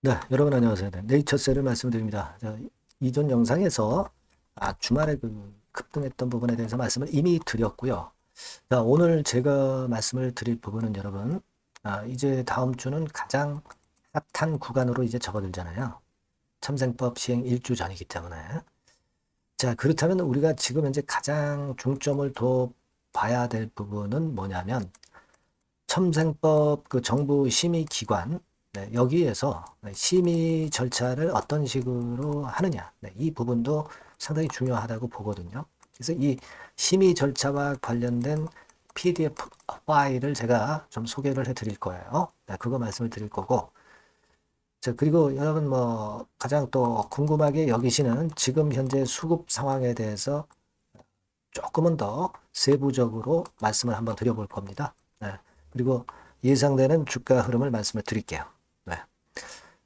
네, 여러분 안녕하세요. 네, 네이처셀을 말씀드립니다. 이전 영상에서 주말에 급등했던 부분에 대해서 말씀을 이미 드렸고요. 자, 오늘 제가 말씀을 드릴 부분은 여러분, 이제 다음 주는 가장 핫한 구간으로 이제 접어들잖아요. 참생법 시행 1주 전이기 때문에. 자, 그렇다면 우리가 지금 현재 가장 중점을 둬 봐야 될 부분은 뭐냐면, 첨생법 정부 심의 기관, 네, 여기에서 심의 절차를 어떤 식으로 하느냐, 네, 이 부분도 상당히 중요하다고 보거든요. 그래서 이 심의 절차와 관련된 PDF 파일을 제가 좀 소개를 해드릴 거예요. 네, 그거 말씀을 드릴 거고, 자, 그리고 여러분 가장 또 궁금하게 여기시는 지금 현재 수급 상황에 대해서 조금은 더 세부적으로 말씀을 한번 드려볼 겁니다. 네. 그리고 예상되는 주가 흐름을 말씀을 드릴게요. 네.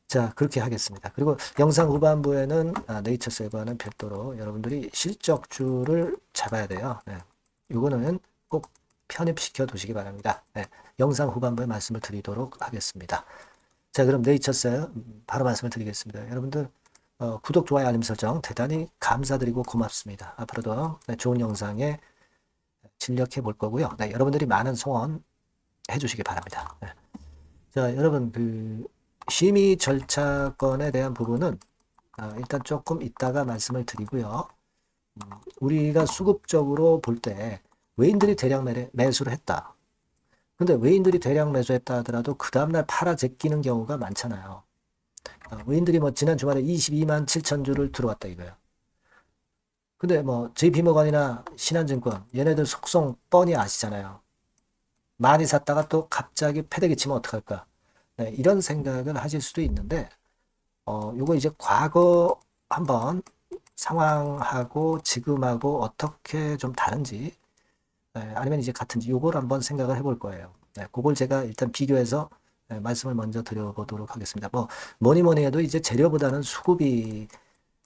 자, 그렇게 하겠습니다. 그리고 영상 후반부에는 네이처셀과는 별도로 여러분들이 실적주를 잡아야 돼요. 네. 요거는 꼭 편입시켜 두시기 바랍니다. 네. 영상 후반부에 말씀을 드리도록 하겠습니다. 자, 그럼 네이처셀 바로 말씀을 드리겠습니다. 여러분들 구독, 좋아요, 알림 설정 대단히 감사드리고 고맙습니다. 앞으로도 좋은 영상에 진력해 볼 거고요. 네, 여러분들이 많은 소원 해주시기 바랍니다. 네. 자, 여러분 심의 절차권에 대한 부분은 일단 조금 이따가 말씀을 드리고요. 우리가 수급적으로 볼 때 외인들이 대량 매수를 했다. 근데 외인들이 대량 매수했다 하더라도 그 다음날 팔아 제끼는 경우가 많잖아요. 외인들이 지난 주말에 22만 7천 주를 들어왔다 이거예요. 근데 JP모건이나 신한증권 얘네들 속성 뻔히 아시잖아요. 많이 샀다가 또 갑자기 패대기 치면 어떡할까? 네, 이런 생각을 하실 수도 있는데, 요거 이제 과거 한번 상황하고 지금하고 어떻게 좀 다른지, 네, 아니면 이제 같은지 요걸 한번 생각을 해볼 거예요. 네, 그걸 제가 일단 비교해서 말씀을 먼저 드려보도록 하겠습니다. 뭐니 뭐니 해도 이제 재료보다는 수급이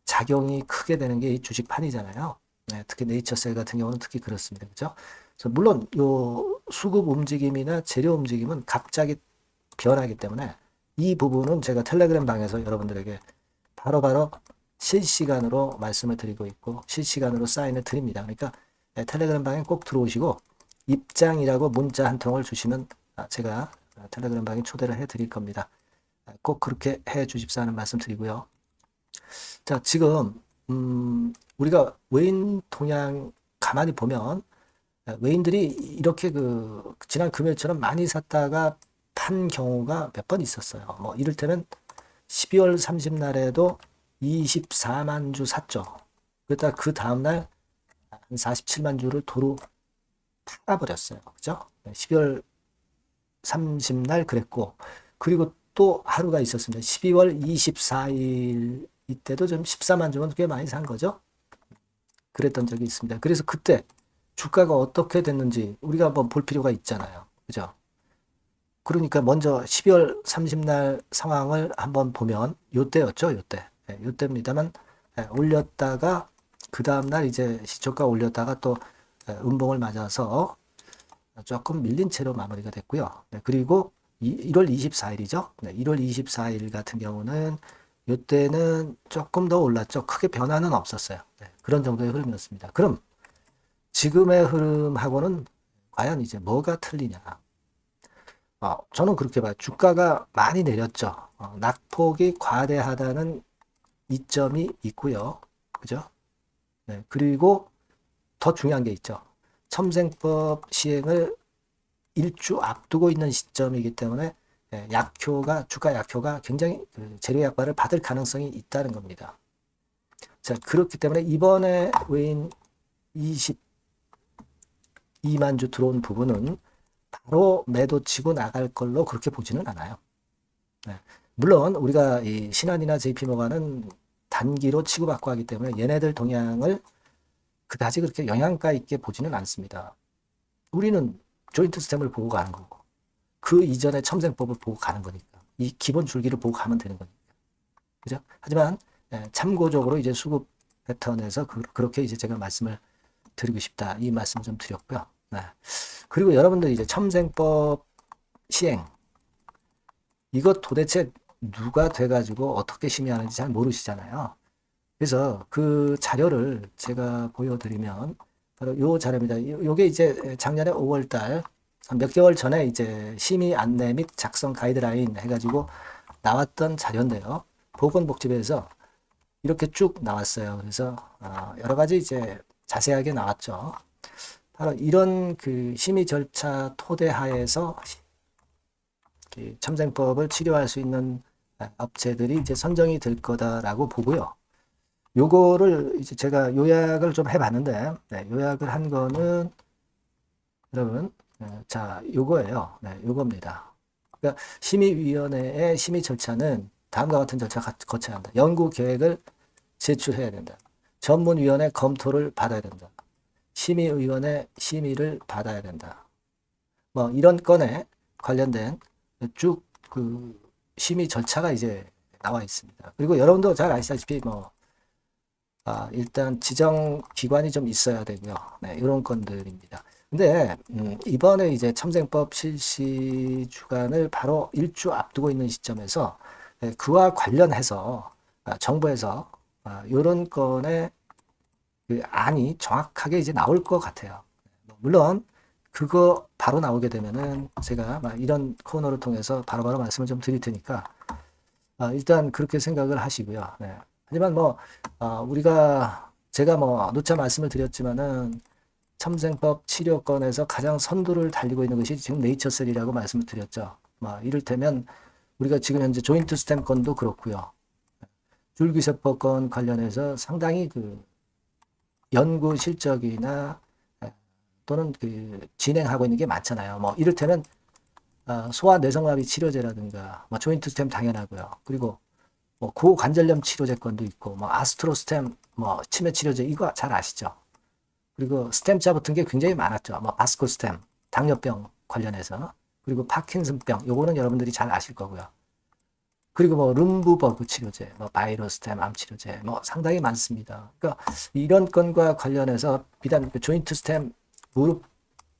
작용이 크게 되는 게 이 주식판이잖아요. 네, 특히 네이처셀 같은 경우는 특히 그렇습니다. 그죠? 그래서 물론 요 수급 움직임이나 재료 움직임은 갑자기 변하기 때문에 이 부분은 제가 텔레그램 방에서 여러분들에게 바로바로 실시간으로 말씀을 드리고 있고 실시간으로 사인을 드립니다. 그러니까 텔레그램 방에 꼭 들어오시고 입장이라고 문자 한 통을 주시면 제가 텔레그램 방에 초대를 해 드릴 겁니다. 꼭 그렇게 해 주십사 하는 말씀 드리고요. 자, 지금 우리가 외인 동향 가만히 보면 외인들이 이렇게 지난 금요일처럼 많이 샀다가 판 경우가 몇 번 있었어요. 이를테면 12월 30날에도 24만 주 샀죠. 그러다 그 다음날 한 47만 주를 도로 팔아버렸어요. 그죠? 12월 30날 그랬고, 그리고 또 하루가 있었습니다. 12월 24일 이때도 좀 14만 주면 꽤 많이 산 거죠. 그랬던 적이 있습니다. 그래서 그때 주가가 어떻게 됐는지 우리가 한번 볼 필요가 있잖아요. 그죠? 그러니까 먼저 12월 30날 상황을 한번 보면 요때였죠, 요때. 예, 요때입니다만 올렸다가 그 다음날 이제 시초가 올렸다가 또 음봉을 맞아서 조금 밀린 채로 마무리가 됐고요. 네, 그리고 1월 24일이죠. 네, 1월 24일 같은 경우는 요때는 조금 더 올랐죠. 크게 변화는 없었어요. 네, 그런 정도의 흐름이었습니다. 그럼 지금의 흐름하고는 과연 이제 뭐가 틀리냐? 저는 그렇게 봐요. 주가가 많이 내렸죠. 낙폭이 과대하다는 이점이 있고요. 그죠? 네, 그리고 더 중요한 게 있죠. 첨생법 시행을 일주 앞두고 있는 시점이기 때문에 주가 약효가 굉장히 재료 약발을 받을 가능성이 있다는 겁니다. 자, 그렇기 때문에 이번에 외인 22만 주 들어온 부분은 바로 매도 치고 나갈 걸로 그렇게 보지는 않아요. 네. 물론 우리가 이 신한이나 JP모건은 단기로 치고받고 하기 때문에 얘네들 동향을 그다지 그렇게 영향가 있게 보지는 않습니다. 우리는 조인트 스템을 보고 가는 거고 그 이전에 첨생법을 보고 가는 거니까 이 기본 줄기를 보고 가면 되는 거니까 그죠? 하지만 참고적으로 이제 수급 패턴에서 그렇게 이제 제가 말씀을 드리고 싶다 이 말씀 좀 드렸고요. 네. 그리고 여러분들 이제 첨생법 시행 이것 도대체 누가 돼가지고 어떻게 심의하는지 잘 모르시잖아요. 그래서 그 자료를 제가 보여드리면 바로 요 자료입니다. 요게 이제 작년에 5월 달, 몇 개월 전에 이제 심의 안내 및 작성 가이드라인 해가지고 나왔던 자료인데요. 보건복지부에서 이렇게 쭉 나왔어요. 그래서 여러 가지 이제 자세하게 나왔죠. 바로 이런 그 심의 절차 토대하에서 참생법을 치료할 수 있는 업체들이 이제 선정이 될 거다라고 보고요. 요거를 이제 제가 요약을 좀 해봤는데, 네, 요약을 한 거는 여러분, 자, 요거예요. 네, 요겁니다. 그러니까 심의위원회의 심의 절차는 다음과 같은 절차가 거쳐야 한다. 연구 계획을 제출해야 된다. 전문위원회 검토를 받아야 된다. 심의위원회 심의를 받아야 된다. 뭐 이런 건에 관련된 쭉 그 심의 절차가 이제 나와 있습니다. 그리고 여러분도 잘 아시다시피 뭐 일단 지정 기관이 좀 있어야 되고요. 네, 이런 건들입니다. 근데 이번에 이제 참생법 실시 주간을 바로 일주 앞두고 있는 시점에서 그와 관련해서 정부에서 이런 건의 그 안이 정확하게 이제 나올 것 같아요. 물론 그거 바로 나오게 되면은 제가 이런 코너를 통해서 바로바로 말씀을 좀 드릴 테니까 일단 그렇게 생각을 하시고요. 네. 하지만 뭐 제가 뭐 누차 말씀을 드렸지만은 참생법 치료권에서 가장 선두를 달리고 있는 것이 지금 네이처셀이라고 말씀을 드렸죠. 뭐 이를테면 우리가 지금 현재 조인트 스템 건도 그렇고요. 줄기세포 건 관련해서 상당히 그 연구 실적이나 또는 그 진행하고 있는 게 많잖아요. 뭐 이를테면 소아 뇌성마비 치료제라든가 뭐 조인트 스템 당연하고요. 그리고 뭐 고관절염 치료제 건도 있고 뭐 아스트로 스템 뭐 치매 치료제 이거 잘 아시죠? 그리고 스템자 붙은 게 굉장히 많았죠. 뭐 바스코 스템 당뇨병 관련해서 그리고 파킨슨병 요거는 여러분들이 잘 아실 거고요. 그리고 뭐 룸부버그 치료제, 뭐 바이러스 스템 암 치료제 뭐 상당히 많습니다. 그러니까 이런 건과 관련해서 비단 그 조인트 스템 무릎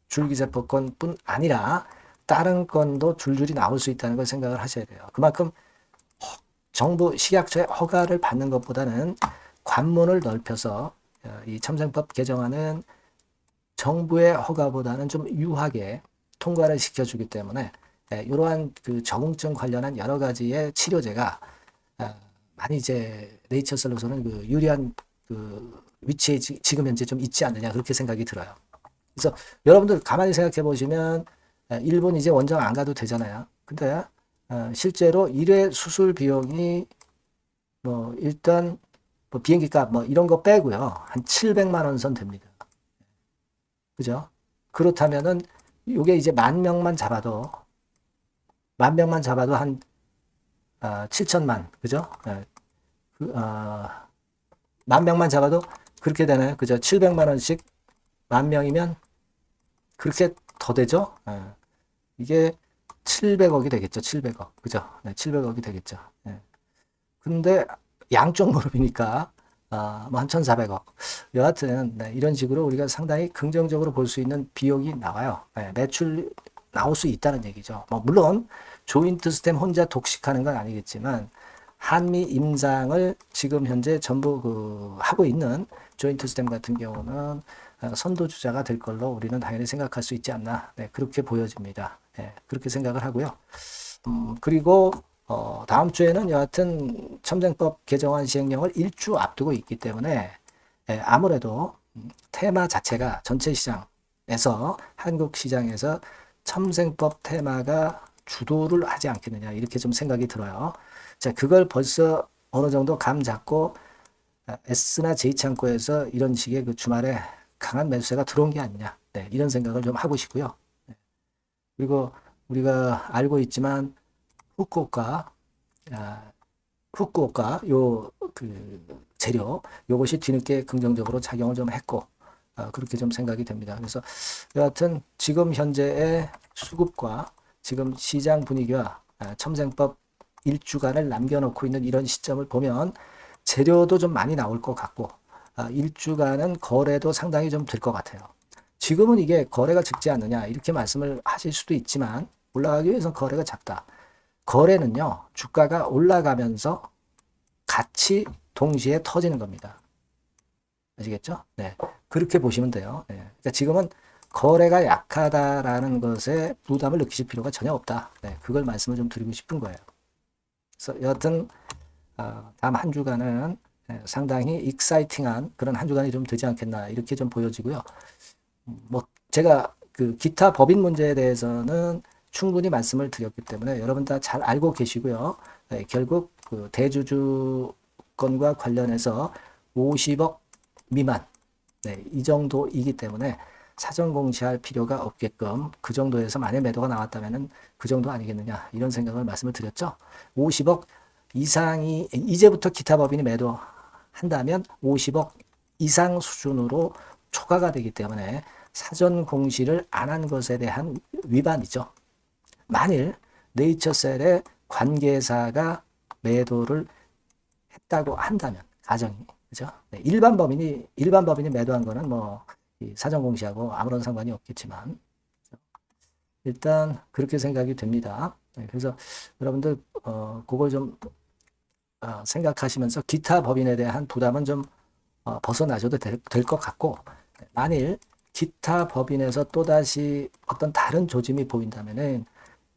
줄기세포건뿐 아니라 다른 건도 줄줄이 나올 수 있다는 걸 생각을 하셔야 돼요. 그만큼 정부 식약처의 허가를 받는 것보다는 관문을 넓혀서 이 참생법 개정안은 정부의 허가보다는 좀 유하게 통과를 시켜주기 때문에 이러한 그 적응증 관련한 여러 가지의 치료제가 많이 이제 네이처셀로서는 그 유리한 그 위치에 지금 현재 좀 있지 않느냐 그렇게 생각이 들어요. 그래서 여러분들 가만히 생각해 보시면 일본 이제 원정 안 가도 되잖아요. 근데 실제로 1회 수술 비용이 뭐 일단 뭐 비행기 값 뭐 이런 거 빼고요. 한 700만 원 선 됩니다. 그죠? 그렇다면은 요게 이제 만 명만 잡아도 한 7천만 그죠? 만 명만 잡아도 그렇게 되나요? 그죠? 700만 원씩 만 명이면 그렇게 더 되죠? 이게 700억이 되겠죠. 700억. 그죠? 네, 700억이 되겠죠. 네. 근데 양쪽 무릎이니까 뭐 한 1,400억. 여하튼 네, 이런 식으로 우리가 상당히 긍정적으로 볼 수 있는 비용이 나와요. 네, 매출 나올 수 있다는 얘기죠. 뭐 물론 조인트 스템 혼자 독식하는 건 아니겠지만 한미 임상을 지금 현재 전부 그 하고 있는 조인트 스템 같은 경우는 선도주자가 될 걸로 우리는 당연히 생각할 수 있지 않나. 네, 그렇게 보여집니다. 네, 그렇게 생각을 하고요. 그리고 다음 주에는 여하튼 참정법 개정안 시행령을 일주 앞두고 있기 때문에 아무래도 테마 자체가 전체 시장에서 한국 시장에서 참생법 테마가 주도를 하지 않겠느냐 이렇게 좀 생각이 들어요. 자, 그걸 벌써 어느 정도 감 잡고 S나 J창고에서 이런 식의 그 주말에 강한 매수세가 들어온 게 아니냐. 네, 이런 생각을 좀 하고 싶고요. 네. 그리고 우리가 알고 있지만 후쿠오카 요 그 재료 요것이 뒤늦게 긍정적으로 작용을 좀 했고 그렇게 좀 생각이 됩니다. 그래서 여하튼 지금 현재의 수급과 지금 시장 분위기와 첨생법 일주간을 남겨놓고 있는 이런 시점을 보면 재료도 좀 많이 나올 것 같고 일주간은 거래도 상당히 좀 될 것 같아요. 지금은 이게 거래가 적지 않느냐 이렇게 말씀을 하실 수도 있지만 올라가기 위해서는 거래가 작다. 거래는요, 주가가 올라가면서 같이 동시에 터지는 겁니다. 아시겠죠? 네. 그렇게 보시면 돼요. 네. 그러니까 지금은 거래가 약하다라는 것에 부담을 느끼실 필요가 전혀 없다. 네. 그걸 말씀을 좀 드리고 싶은 거예요. 그래서 여하튼, 다음 한 주간은 상당히 익사이팅한 그런 한 주간이 좀 되지 않겠나, 이렇게 좀 보여지고요. 뭐, 제가 그 기타 법인 문제에 대해서는 충분히 말씀을 드렸기 때문에 여러분 다 잘 알고 계시고요. 네, 결국 그 대주주권과 관련해서 50억 미만, 네, 이 정도이기 때문에 사전 공시할 필요가 없게끔 그 정도에서 만약 매도가 나왔다면은 그 정도 아니겠느냐, 이런 생각을 말씀을 드렸죠. 50억 이상이 이제부터 기타 법인이 매도한다면 50억 이상 수준으로 초과가 되기 때문에 사전 공시를 안 한 것에 대한 위반이죠. 만일 네이처셀의 관계사가 매도를 했다고 한다면, 가정이, 그죠? 네, 일반 법인이 매도한 거는 뭐 사전 공시하고 아무런 상관이 없겠지만, 일단 그렇게 생각이 됩니다. 네, 그래서 여러분들 그걸 좀 생각하시면서 기타 법인에 대한 부담은 좀 벗어나셔도 될 것 같고, 만일 기타 법인에서 또다시 어떤 다른 조짐이 보인다면은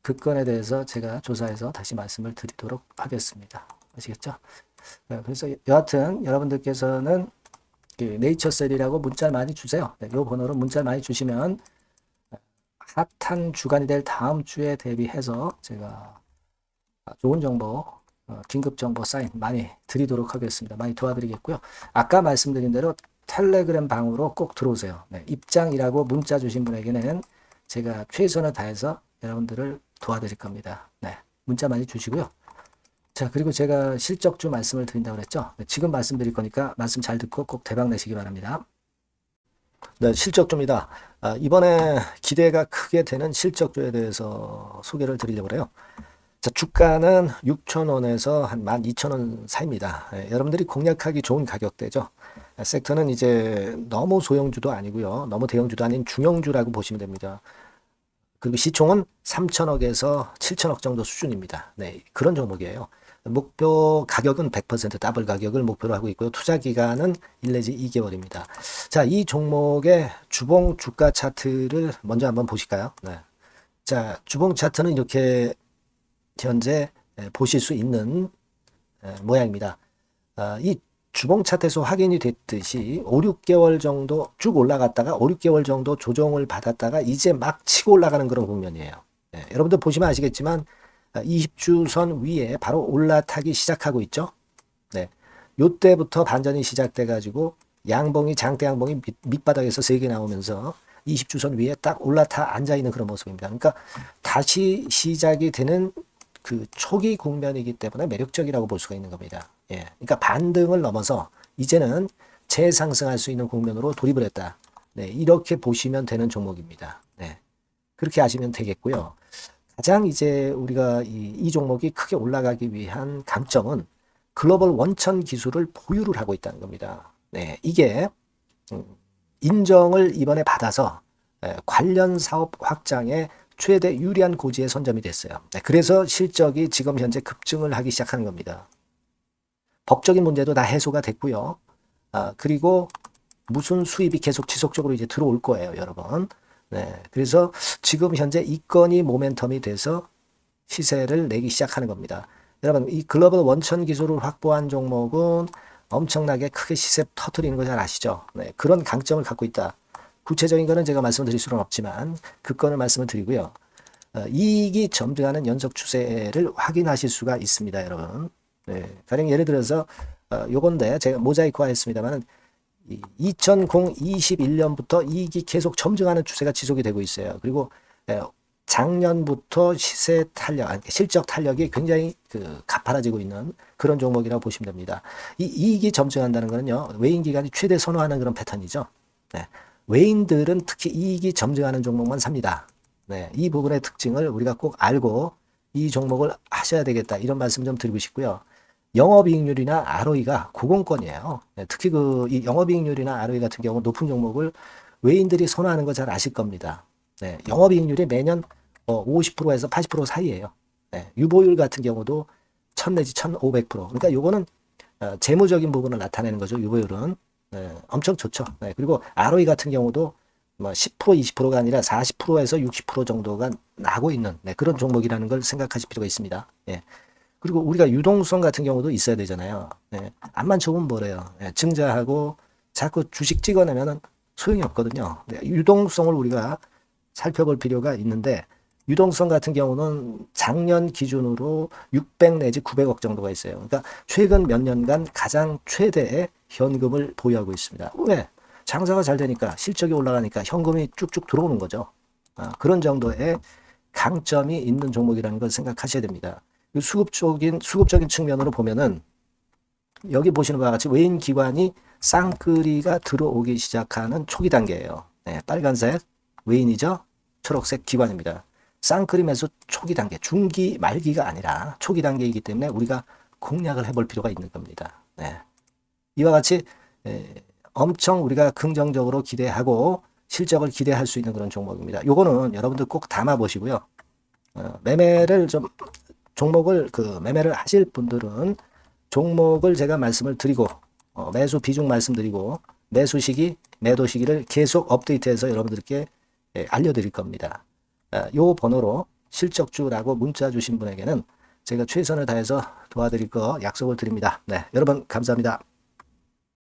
그 건에 대해서 제가 조사해서 다시 말씀을 드리도록 하겠습니다. 아시겠죠? 네, 그래서 여하튼 여러분들께서는 그 네이처셀이라고 문자를 많이 주세요. 네, 이 번호로 문자를 많이 주시면 핫한 주간이 될 다음 주에 대비해서 제가 좋은 정보, 긴급 정보 사인 많이 드리도록 하겠습니다. 많이 도와드리겠고요. 아까 말씀드린 대로 텔레그램 방으로 꼭 들어오세요. 네, 입장이라고 문자 주신 분에게는 제가 최선을 다해서 여러분들을 도와드릴 겁니다. 네, 문자 많이 주시고요. 자, 그리고 제가 실적주 말씀을 드린다고 그랬죠. 네, 지금 말씀드릴 거니까 말씀 잘 듣고 꼭 대박 내시기 바랍니다. 네, 실적주입니다. 이번에 기대가 크게 되는 실적주에 대해서 소개를 드리려고 해요. 자, 주가는 6,000원에서 한 12,000원 사이입니다. 여러분들이 공략하기 좋은 가격대죠. 섹터는 이제 너무 소형주도 아니고요. 너무 대형주도 아닌 중형주라고 보시면 됩니다. 그리고 시총은 3천억에서 7천억 정도 수준입니다. 네, 그런 종목이에요. 목표 가격은 100% 더블 가격을 목표로 하고 있고요. 투자 기간은 1 내지 2개월입니다. 자, 이 종목의 주봉 주가 차트를 먼저 한번 보실까요? 네. 자, 주봉 차트는 이렇게 현재 보실 수 있는 모양입니다. 이 주봉 차트에서 확인이 됐듯이 5, 6개월 정도 쭉 올라갔다가 5, 6개월 정도 조정을 받았다가 이제 막 치고 올라가는 그런 국면이에요. 네, 여러분들 보시면 아시겠지만 20주선 위에 바로 올라타기 시작하고 있죠. 네, 요때부터 반전이 시작돼 가지고 양봉이 장대 양봉이 밑바닥에서 3개 나오면서 20주선 위에 딱 올라타 앉아 있는 그런 모습입니다. 그러니까 다시 시작이 되는 그 초기 국면이기 때문에 매력적이라고 볼 수가 있는 겁니다. 예, 그러니까 반등을 넘어서 이제는 재상승할 수 있는 국면으로 돌입을 했다. 네, 이렇게 보시면 되는 종목입니다. 네, 그렇게 아시면 되겠고요. 가장 이제 우리가 이 종목이 크게 올라가기 위한 강점은 글로벌 원천 기술을 보유를 하고 있다는 겁니다. 네, 이게 인정을 이번에 받아서 관련 사업 확장에 최대 유리한 고지에 선점이 됐어요. 네, 그래서 실적이 지금 현재 급증을 하기 시작하는 겁니다. 법적인 문제도 다 해소가 됐고요. 그리고 무슨 수입이 계속 지속적으로 이제 들어올 거예요, 여러분. 네, 그래서 지금 현재 이 건이 모멘텀이 돼서 시세를 내기 시작하는 겁니다. 여러분, 이 글로벌 원천 기술을 확보한 종목은 엄청나게 크게 시세 터트리는 거 잘 아시죠? 네, 그런 강점을 갖고 있다. 구체적인 거는 제가 말씀드릴 수는 없지만 그 건을 말씀을 드리고요. 이익이 점증하는 연속 추세를 확인하실 수가 있습니다, 여러분. 네, 가령 예를 들어서 요건데 제가 모자이크화 했습니다만 2021년부터 이익이 계속 점증하는 추세가 지속이 되고 있어요. 그리고 작년부터 시세 탄력, 실적 탄력이 굉장히 가파라지고 있는 그런 종목이라고 보시면 됩니다. 이 이익이 점증한다는 거는요, 외인 기관이 최대 선호하는 그런 패턴이죠. 네, 외인들은 특히 이익이 점증하는 종목만 삽니다. 네, 이 부분의 특징을 우리가 꼭 알고 이 종목을 하셔야 되겠다, 이런 말씀 좀 드리고 싶고요. 영업이익률이나 ROE가 고공권이에요. 네, 특히 이 영업이익률이나 ROE 같은 경우 높은 종목을 외인들이 선호하는 거 잘 아실 겁니다. 네, 영업이익률이 매년 50%에서 80% 사이예요. 유보율 같은 경우도 1000 내지 1500%. 그러니까 요거는 재무적인 부분을 나타내는 거죠. 유보율은. 엄청 좋죠. 그리고 ROE 같은 경우도 뭐 10%, 20%가 아니라 40%에서 60% 정도가 나고 있는 그런 종목이라는 걸 생각하실 필요가 있습니다. 그리고 우리가 유동성 같은 경우도 있어야 되잖아요. 암만 좋으면 뭐래요. 증자하고 자꾸 주식 찍어내면은 소용이 없거든요. 유동성을 우리가 살펴볼 필요가 있는데, 유동성 같은 경우는 작년 기준으로 600 내지 900억 정도가 있어요. 그러니까 최근 몇 년간 가장 최대의 현금을 보유하고 있습니다. 왜? 장사가 잘 되니까, 실적이 올라가니까 현금이 쭉쭉 들어오는 거죠. 그런 정도의 강점이 있는 종목이라는 걸 생각하셔야 됩니다. 수급적인 측면으로 보면은 여기 보시는 바와 같이 외인 기관이 쌍끌이가 들어오기 시작하는 초기 단계예요. 빨간색 외인이죠. 초록색 기관입니다. 쌍끌이 매수 초기 단계, 중기 말기가 아니라 초기 단계이기 때문에 우리가 공략을 해볼 필요가 있는 겁니다. 이와 같이 엄청 우리가 긍정적으로 기대하고 실적을 기대할 수 있는 그런 종목입니다. 요거는 여러분들 꼭 담아 보시고요. 매매를 좀 종목을 매매를 하실 분들은 종목을 제가 말씀을 드리고 매수 비중 말씀드리고 매수 시기, 매도 시기를 계속 업데이트해서 여러분들께 알려드릴 겁니다. 요 번호로 실적주라고 문자 주신 분에게는 제가 최선을 다해서 도와드릴 거 약속을 드립니다. 여러분 감사합니다.